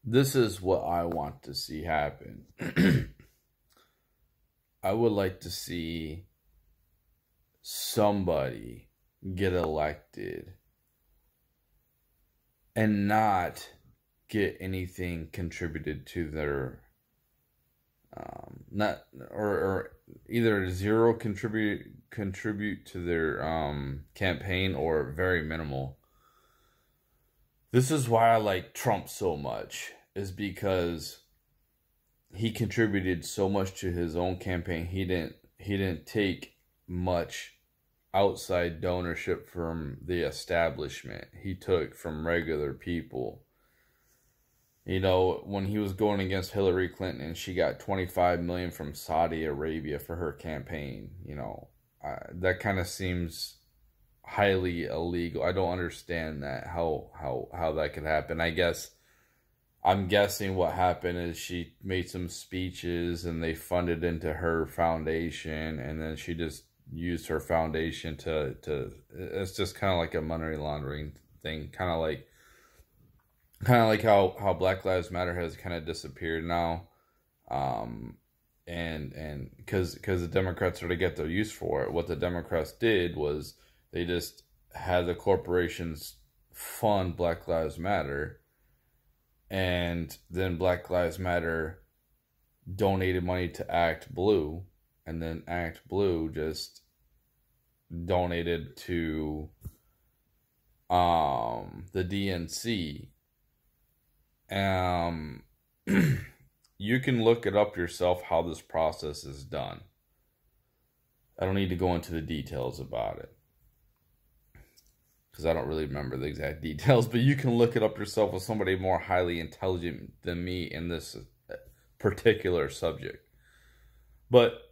This is what I want to see happen. I would like to see somebody get elected and not get anything contributed to their not or either zero contribute to their campaign or very minimal. This is why I like Trump so much, is because he contributed so much to his own campaign. He didn't take much outside donorship from the establishment. He took from regular people. You know, when he was going against Hillary Clinton and she got 25 million from Saudi Arabia for her campaign, that kind of seems highly illegal. I don't understand that, how that could happen. I'm guessing what happened is she made some speeches and they funded into her foundation, and then she just used her foundation to it's just kind of like a money laundering thing, kind of like how Black Lives Matter has kind of disappeared now, and because the Democrats are to get their use for it. What the Democrats did was they just had the corporations fund Black Lives Matter, and then Black Lives Matter donated money to Act Blue, and then Act Blue just donated to the DNC. You can look it up yourself how this process is done. I don't need to go into the details about it because I don't really remember the exact details, but you can look it up yourself with somebody more highly intelligent than me in this particular subject. But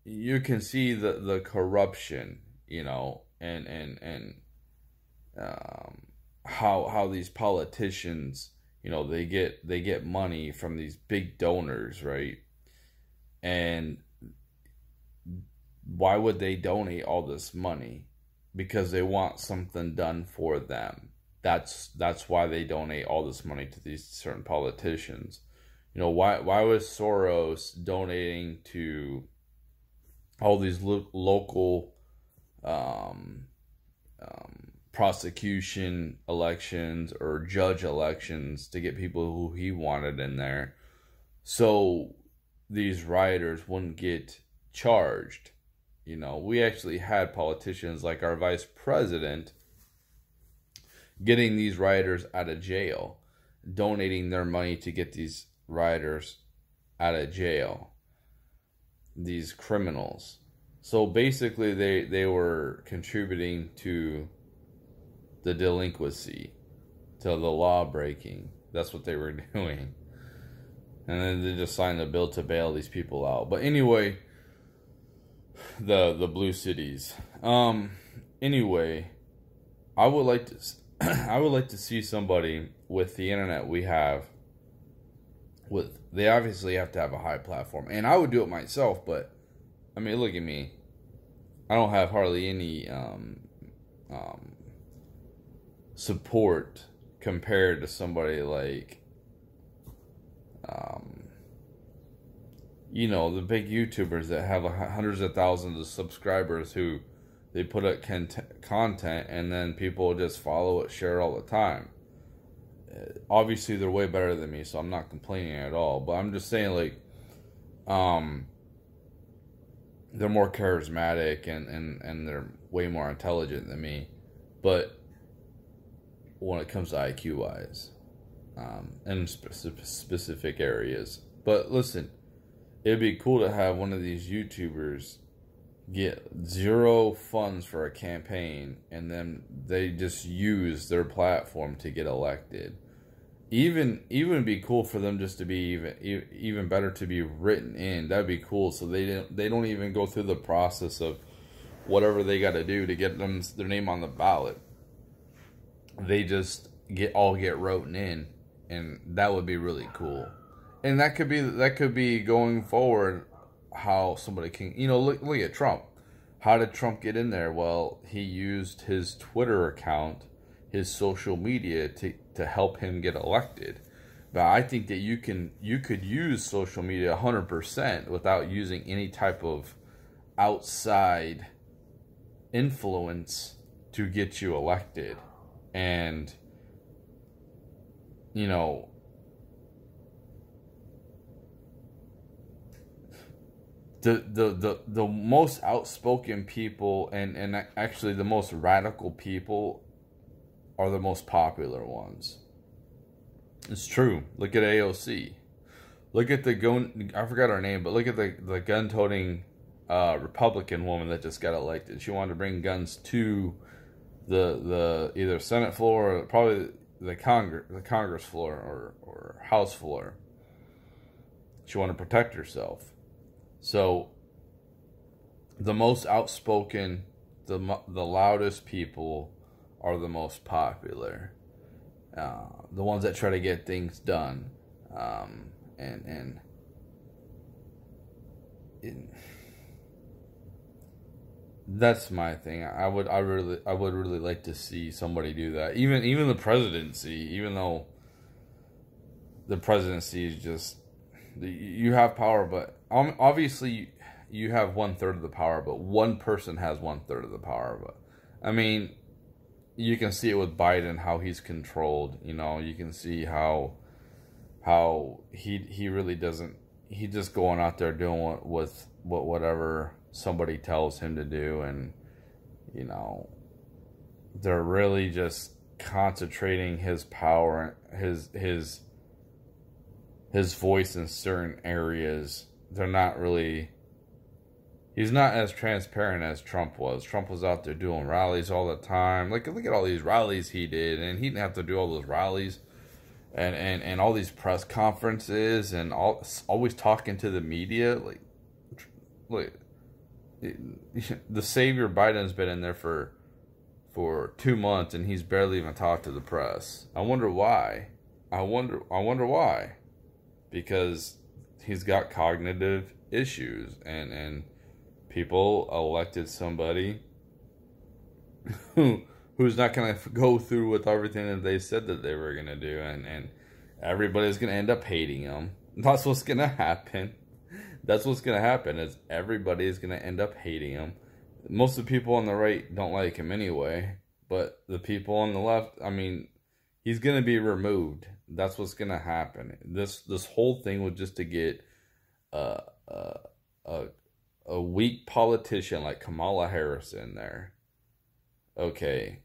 you can see the corruption, and how these politicians, they get money from these big donors, right? And why would they donate all this money? Because they want something done for them. That's why they donate all this money to these certain politicians. Why was Soros donating to all these local prosecution elections or judge elections to get people who he wanted in there, so these rioters wouldn't get charged? We actually had politicians like our vice president getting these rioters out of jail, donating their money to get these rioters out of jail, these criminals. So basically they were contributing to the delinquency, to the law breaking. That's what they were doing. And then they just signed a bill to bail these people out. But anyway, the blue cities. Anyway, I would like to I would like to see somebody with the internet we have. They obviously have to have a high platform, and I would do it myself. But I mean, look at me. I don't have hardly any support compared to somebody like the big YouTubers that have hundreds of thousands of subscribers, who they put up content and then people just follow it, share it all the time. Obviously they're way better than me, so I'm not complaining at all, but I'm just saying, like, they're more charismatic and they're way more intelligent than me. But when it comes to IQ wise, in specific areas. But listen, it'd be cool to have one of these YouTubers get zero funds for a campaign, and then they just use their platform to get elected. Even be cool for them just to be even better to be written in. That'd be cool. So they don't even go through the process of whatever they got to do to get their name on the ballot. They just get written in, and that would be really cool. And that could be going forward, how somebody can, look at Trump. How did Trump get in there? Well, he used his Twitter account, his social media to help him get elected. But I think that you could use social media 100% without using any type of outside influence to get you elected. And you know, the most outspoken people and actually the most radical people are the most popular ones. It's true. Look at AOC. Look at the gun. I forgot her name, but look at the gun-toting Republican woman that just got elected. She wanted to bring guns to the either Senate floor or probably the Congress floor or House floor. She wanted to protect herself. So the most outspoken, the loudest people are the most popular. The ones that try to get things done, and that's my thing. I would really like to see somebody do that. Even the presidency, even though the presidency is just, you have power, but obviously you have 1/3 of the power, but one person has 1/3 of the power. But I mean, you can see it with Biden, how he's controlled. You know, you can see how he really doesn't. He's just going out there doing whatever somebody tells him to do, and you know, they're really just concentrating his power, his voice in certain areas. They're not really. He's not as transparent as Trump was. Trump was out there doing rallies all the time. Look at all these rallies he did, and he didn't have to do all those rallies and all these press conferences and always talking to the media. Look, the savior Biden's been in there for 2 months, and he's barely even talked to the press. I wonder why. I wonder why. Because he's got cognitive issues, and people elected somebody who's not going to go through with everything that they said that they were going to do, and everybody's going to end up hating him. That's what's going to happen. That's what's going to happen, is everybody's going to end up hating him. Most of the people on the right don't like him anyway, but the people on the left, I mean, he's going to be removed. That's what's going to happen. This whole thing was just to get a weak politician like Kamala Harris in there. Okay,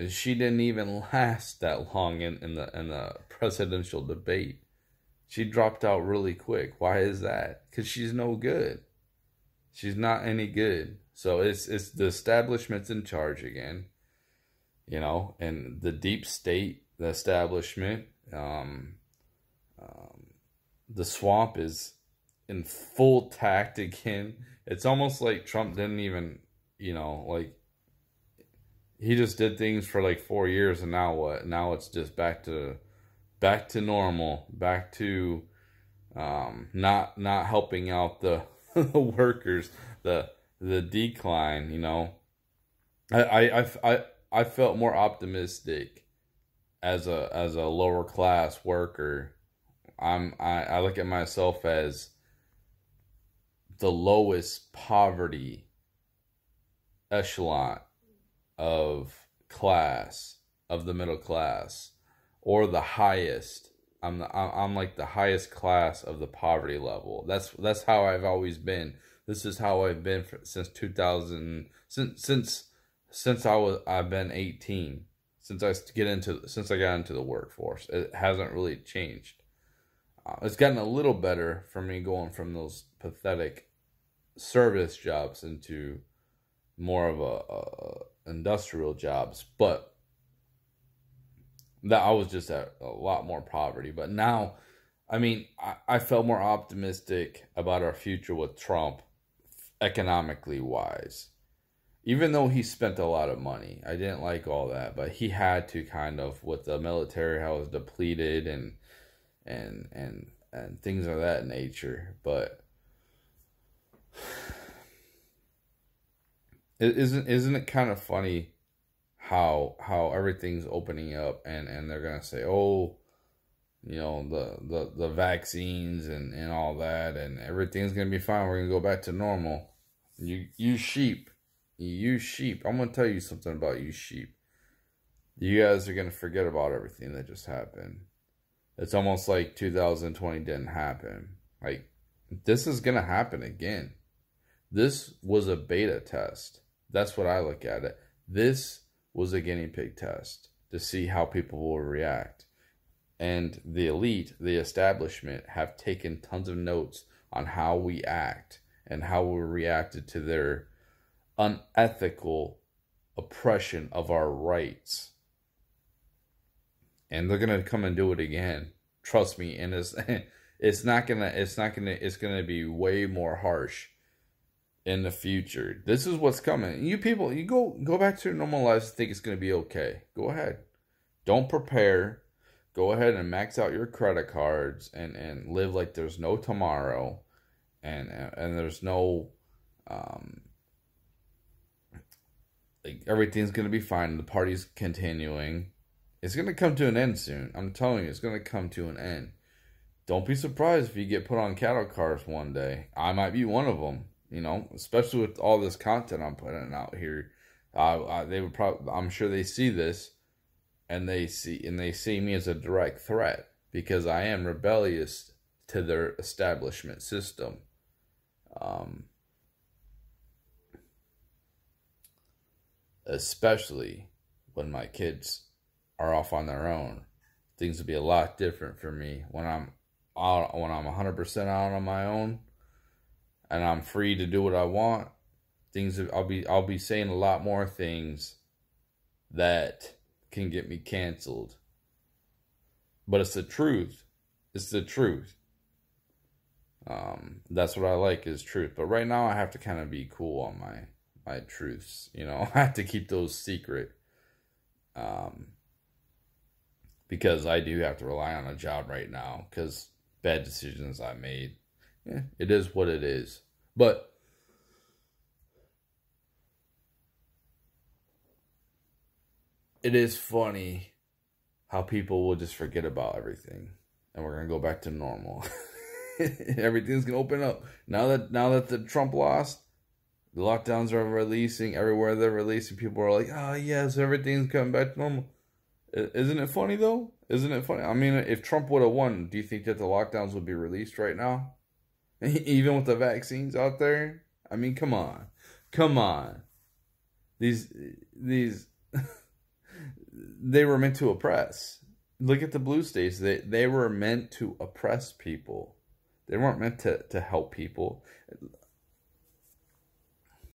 she didn't even last that long in the presidential debate. She dropped out really quick. Why is that? Because she's no good. She's not any good. So it's the establishment's in charge again, you know, and the deep state, the establishment, the swamp is in full tact again. It's almost like Trump didn't even, you know, like, he just did things for like 4 years, and now what? Now it's just back to normal, back to not helping out the the workers, the decline. You know, I felt more optimistic as a lower class worker. I look at myself as the lowest poverty echelon of class, of the middle class, or the highest. I'm like the highest class of the poverty level. That's how I've always been. This is how I've been since 2000, since I've been 18, since I got into the workforce. It hasn't really changed. It's gotten a little better for me going from those pathetic service jobs into more of a industrial jobs, but that I was just at a lot more poverty. But now, I mean, I felt more optimistic about our future with Trump, economically wise. Even though he spent a lot of money, I didn't like all that, but he had to, kind of, with the military, how it was depleted and things of that nature. But isn't it kind of funny how everything's opening up, and they're gonna say, oh, you know, the vaccines and all that, and everything's gonna be fine. We're gonna go back to normal. You sheep. You sheep. I'm gonna tell you something about you sheep. You guys are gonna forget about everything that just happened. It's almost like 2020 didn't happen. Like, this is gonna happen again. This was a beta test. That's what I look at it. This was a guinea pig test to see how people will react. And the elite, the establishment, have taken tons of notes on how we act and how we reacted to their unethical oppression of our rights. And they're gonna come and do it again. Trust me. And it's gonna be way more harsh in the future. This is what's coming. You people, you go back to your normal lives and think it's gonna be okay. Go ahead. Don't prepare. Go ahead and max out your credit cards and live like there's no tomorrow, and there's no like everything's gonna be fine. The party's continuing. It's gonna come to an end soon. I'm telling you, it's gonna come to an end. Don't be surprised if you get put on cattle cars one day. I might be one of them. You know, especially with all this content I'm putting out here. They would probably. I'm sure they see this. And they see me as a direct threat because I am rebellious to their establishment system. Especially when my kids are off on their own, things will be a lot different for me when I'm 100% out on my own and I'm free to do what I want. I'll be saying a lot more things that can get me canceled. But it's the truth. It's the truth. That's what I like is truth. But right now I have to kind of be cool on my truths. You know, I have to keep those secret. Because I do have to rely on a job right now because bad decisions I made. Yeah, it is what it is. But it is funny how people will just forget about everything and we're going to go back to normal. Everything's going to open up. Now that the Trump lost, the lockdowns are releasing. Everywhere they're releasing, people are like, oh, yes, everything's coming back to normal. Isn't it funny, though? Isn't it funny? I mean, if Trump would have won, do you think that the lockdowns would be released right now? Even with the vaccines out there? I mean, come on. Come on. These they were meant to oppress. Look at the blue states. They were meant to oppress people. They weren't meant to help people.